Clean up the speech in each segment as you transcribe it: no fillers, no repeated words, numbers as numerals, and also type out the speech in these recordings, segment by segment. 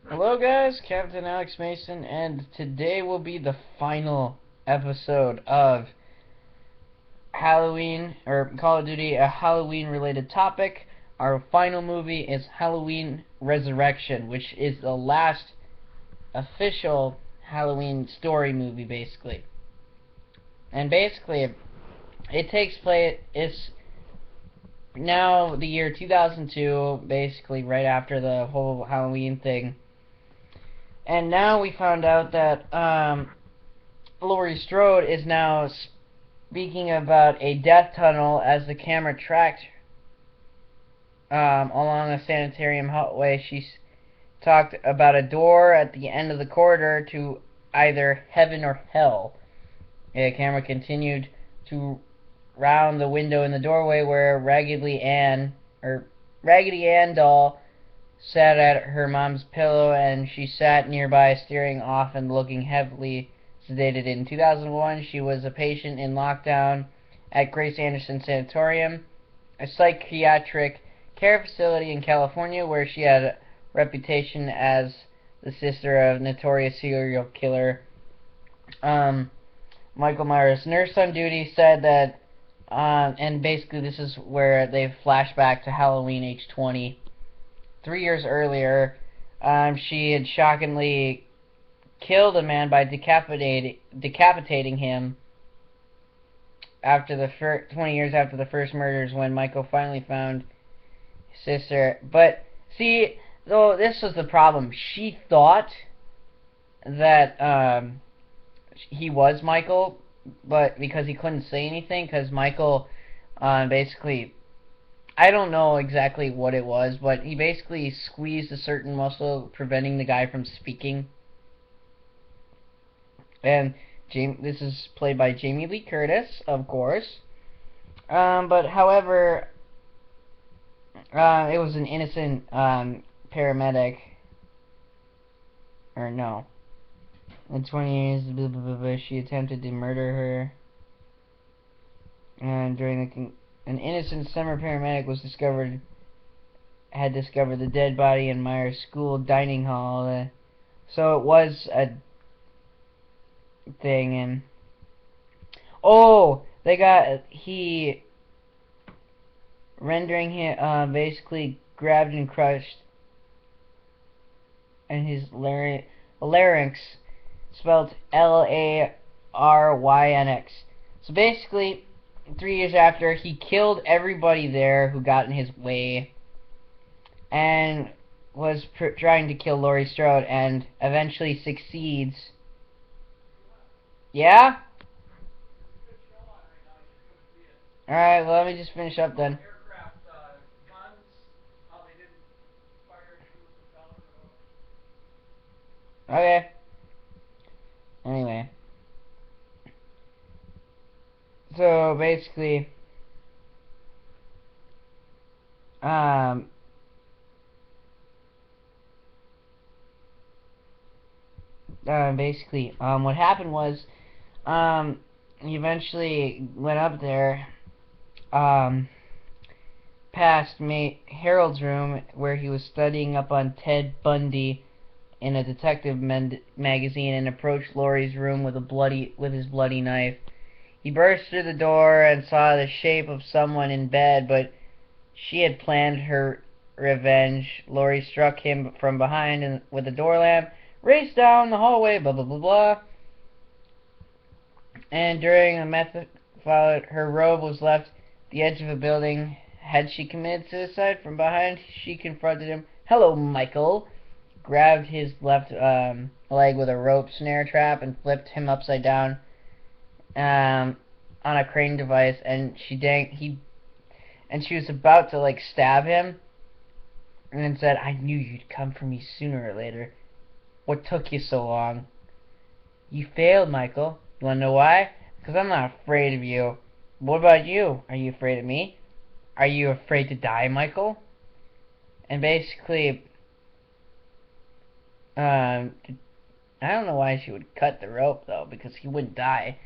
Hello guys, Captain Alex Mason, and today will be the final episode of Halloween, or Call of Duty, a Halloween related topic. Our final movie is Halloween Resurrection, which is the last official Halloween story movie, basically. And basically, it takes place, it's now the year 2002, basically right after the whole Halloween thing. And now we found out that Laurie Strode is now speaking about a death tunnel as the camera tracked along a sanitarium hallway. She talked about a door at the end of the corridor to either heaven or hell. The camera continued to round the window in the doorway where Raggedy Ann doll sat at her mom's pillow, and she sat nearby, staring off and looking heavily sedated. In 2001, she was a patient in lockdown at Grace Anderson Sanatorium, a psychiatric care facility in California, where she had a reputation as the sister of notorious serial killer Michael Myers. Nurse on duty said that, and basically this is where they flash back to Halloween age 20. 3 years earlier, she had shockingly killed a man by decapitating him after the 20 years after the first murders, when Michael finally found his sister. But see, though, this was the problem. She thought that he was Michael, but because he couldn't say anything, because Michael basically, I don't know exactly what it was, but he basically squeezed a certain muscle, preventing the guy from speaking. And this is played by Jamie Lee Curtis, of course. But however, it was an innocent paramedic. Or no. In 20 years, blah, blah, blah, blah, she attempted to murder her. And during an innocent summer paramedic had discovered the dead body in Myers' school dining hall. So it was a thing, and he rendering him basically grabbed and crushed, and his larynx, spelled Larynx. So basically, 3 years after, he killed everybody there who got in his way, and was trying to kill Laurie Strode, and eventually succeeds. Yeah? Alright, well, let me just finish up then. Okay. Anyway. So, basically, what happened was, he eventually went up there, past Harold's room, where he was studying up on Ted Bundy in a detective magazine, and approached Laurie's room with his bloody knife. He burst through the door and saw the shape of someone in bed, but she had planned her revenge. Laurie struck him from behind and with a door lamp, raced down the hallway, blah blah blah blah. And during a method followed, her robe was left at the edge of a building. Had she committed suicide? From behind, she confronted him. "Hello, Michael." Grabbed his left leg with a rope snare trap and flipped him upside down on a crane device. And she was about to like stab him, and then said, "I knew you'd come for me sooner or later. What took you so long?" "You failed, Michael. You wanna know why? Because I'm not afraid of you. What about you? Are you afraid of me? Are you afraid to die, Michael?" And basically, I don't know why she would cut the rope, though, because he wouldn't die.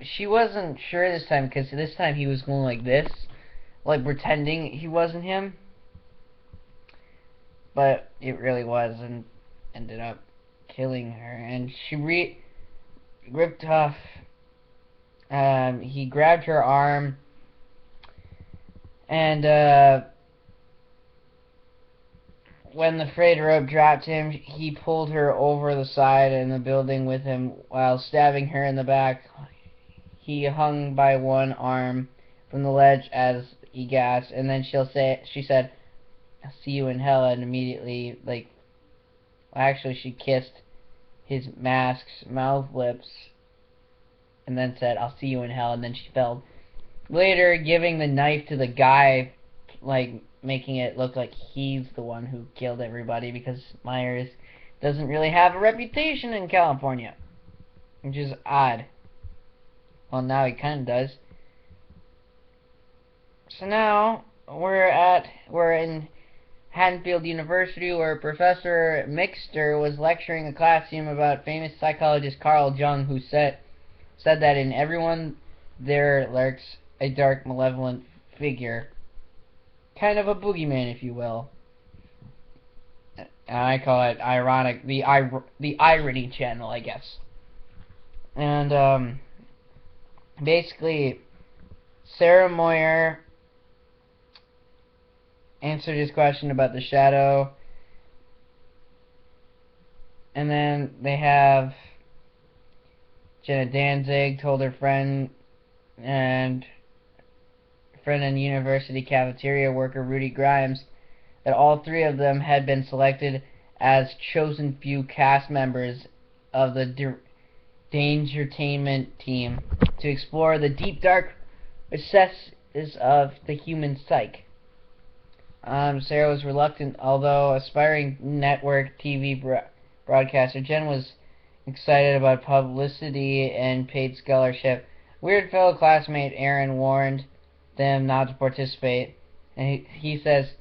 She wasn't sure this time, because this time he was going like this, like pretending he wasn't him. but it really was, and ended up killing her. And she ripped off. He grabbed her arm, and when the frayed rope dropped him, he pulled her over the side in the building with him while stabbing her in the back. He hung by one arm from the ledge as he gasped, and then she said, "I'll see you in hell," and immediately, actually she kissed his mask's mouth lips, and then said, "I'll see you in hell," and then she fell. Later, giving the knife to the guy, making it look like he's the one who killed everybody, because Myers doesn't really have a reputation in California, which is odd. Well, now he kind of does. So now we're in Haddonfield University, where Professor Mixter was lecturing a classroom about famous psychologist Carl Jung, who said that in everyone there lurks a dark, malevolent figure. Kind of a boogeyman, if you will. I call it ironic, the irony channel, I guess. And basically, Sarah Moyer answered his question about the shadow, and then they have Jenna Danzig told her friend and university cafeteria worker Rudy Grimes that all three of them had been selected as chosen few cast members of the Dangertainment team to explore the deep, dark recesses of the human psyche. Sarah was reluctant, although aspiring network TV broadcaster. Jen was excited about publicity and paid scholarship. Weird fellow classmate Aaron warned them not to participate, and he says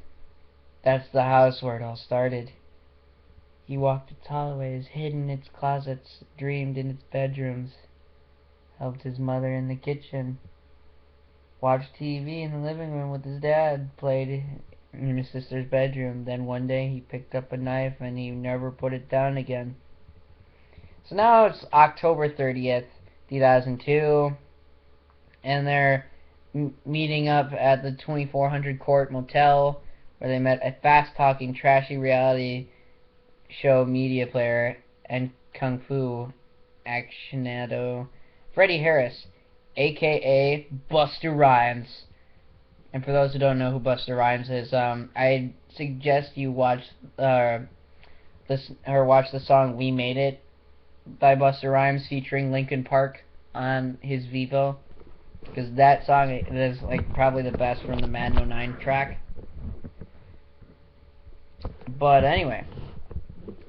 that's the house where it all started. He walked its hallways, hid in its closets, dreamed in its bedrooms, helped his mother in the kitchen, watched TV in the living room with his dad, played in his sister's bedroom. Then one day he picked up a knife and he never put it down again. So now it's October 30th, 2002, and they're meeting up at the 2400 Court Motel, where they met a fast-talking, trashy reality show media player and kung fu aficionado, Freddie Harris, aka Busta Rhymes. And for those who don't know who Busta Rhymes is, I suggest you watch the song "We Made It" by Busta Rhymes featuring Linkin Park on his Vivo, because that song is probably the best from the Madden 09 track. But anyway,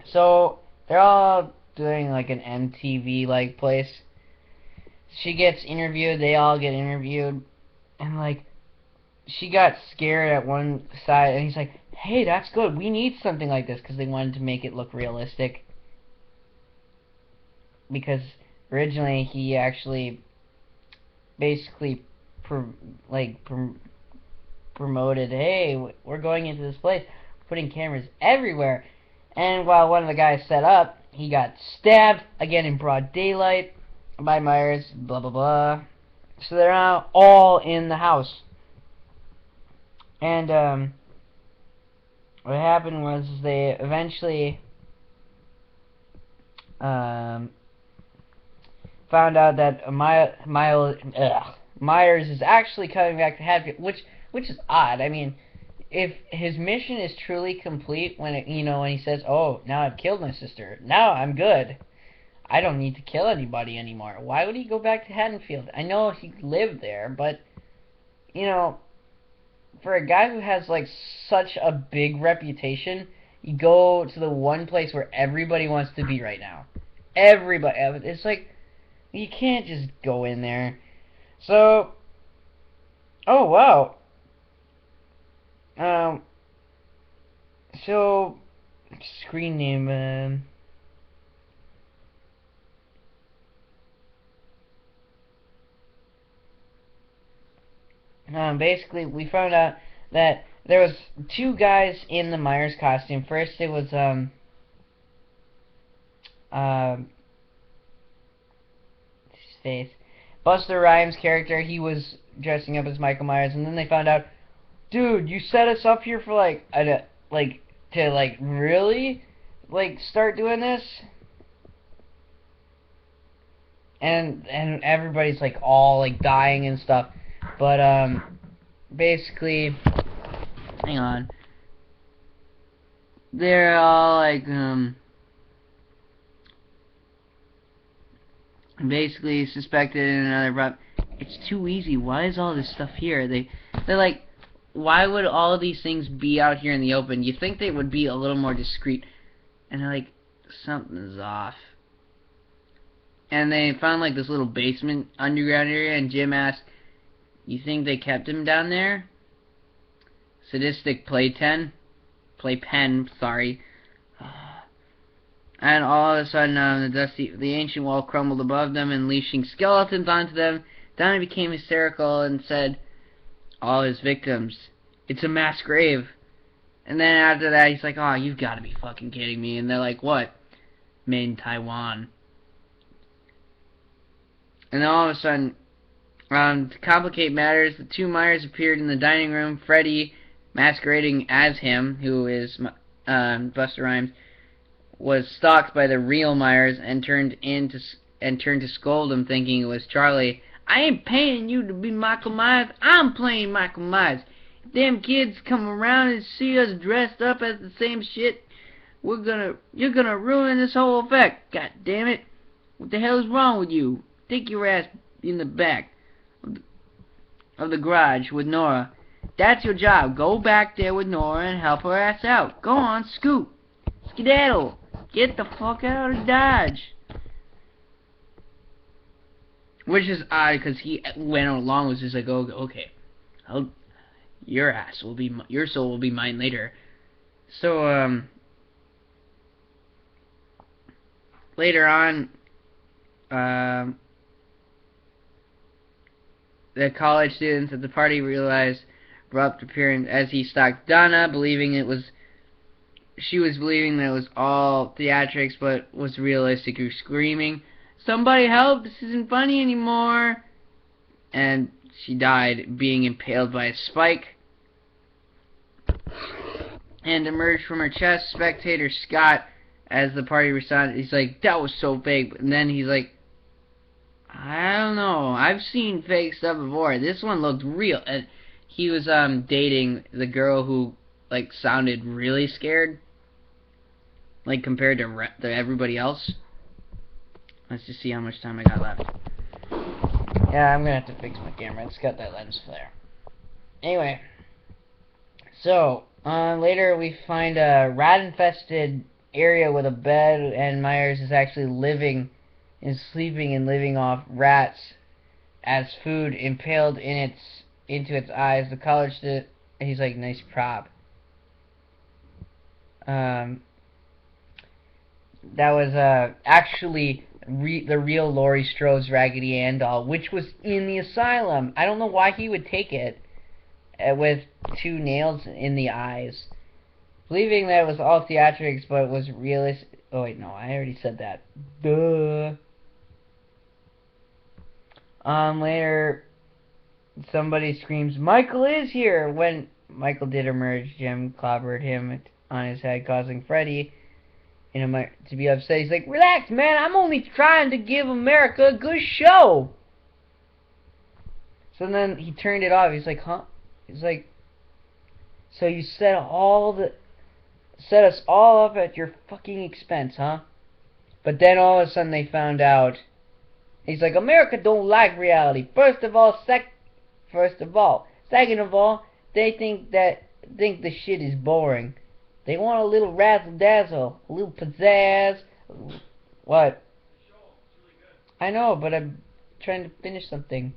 so they're all doing an MTV place. She gets interviewed, they all get interviewed, and she got scared at one side, and he's like, "Hey, that's good, we need something like this," because they wanted to make it look realistic. Because originally he actually basically promoted, "Hey, we're going into this place, putting cameras everywhere," and while one of the guys set up, he got stabbed again in broad daylight by Myers, blah blah blah. So they're now all in the house. And what happened was they eventually found out that Myers is actually coming back to Hatfield, which is odd. I mean, if his mission is truly complete when when he says, "Oh, now I've killed my sister, now I'm good, I don't need to kill anybody anymore," why would he go back to Haddonfield? I know he lived there, but for a guy who has such a big reputation, you go to the one place where everybody wants to be right now. Everybody, it's you can't just go in there. So, oh wow. So screen name. Basically, we found out that there was two guys in the Myers costume. First, it was his face, Buster Rhymes' character. He was dressing up as Michael Myers, and then they found out, dude, you set us up here for to really start doing this, and everybody's like all like dying and stuff, but basically, hang on, they're all like basically suspected in another, but it's too easy. Why is all this stuff here? They're like, why would all of these things be out here in the open? You think they would be a little more discreet, and they're like, something's off. And they found like this little basement underground area, and Jim asked, you think they kept him down there? Sadistic playpen, sorry. And all of a sudden, the ancient wall crumbled above them, unleashing skeletons onto them. Donnie became hysterical and said, all his victims, it's a mass grave. And then after that, he's like, oh, you've got to be fucking kidding me. And they're like, what? Made in Taiwan. And then all of a sudden, to complicate matters, the two Myers appeared in the dining room. Freddy, masquerading as him, who is Buster Rhymes, was stalked by the real Myers and turned to scold him, thinking it was Charlie. I ain't paying you to be Michael Myers. I'm playing Michael Myers. If them kids come around and see us dressed up as the same shit, you're gonna ruin this whole effect. God damn it! What the hell is wrong with you? Take your ass in the back of the garage with Nora. That's your job. Go back there with Nora and help her ass out. Go on, scoot. Skedaddle. Get the fuck out of Dodge. Which is odd, because he went along with just like, oh, okay, your soul will be mine later. So, later on, the college students at the party realized abrupt appearance as he stalked Donna, she was believing that it was all theatrics, but was realistic, screaming, somebody help, this isn't funny anymore. And she died, being impaled by a spike. And emerged from her chest, spectator Scott, as the party responded, he's like, that was so fake. And then he's like, I don't know, I've seen fake stuff before. This one looked real. And he was dating the girl who like sounded really scared, like compared to everybody else. Let's just see how much time I got left. Yeah, I'm gonna have to fix my camera. It's got that lens flare. Anyway, so later we find a rat-infested area with a bed, and Myers is actually sleeping and living off rats as food, impaled into its eyes. The college student, he's like, nice prop. That was actually the real Laurie Strode's Raggedy Ann doll, which was in the asylum. I don't know why he would take it with two nails in the eyes, believing that it was all theatrics, but it was realistic. Oh wait, no, I already said that. Duh. Later, somebody screams, Michael is here! When Michael did emerge, Jim clobbered him on his head, causing Freddy to be upset. He's like, relax, man, I'm only trying to give America a good show. So then he turned it off. He's like, huh? He's like, so you set us all up at your fucking expense, huh? But then all of a sudden they found out. He's like, America don't like reality. First of all, second of all, they think the shit is boring. They want a little razzle dazzle, a little pizzazz. What? I know, but I'm trying to finish something.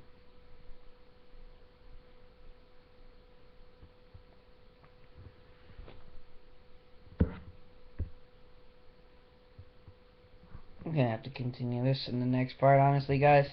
I'm gonna have to continue this in the next part, honestly, guys.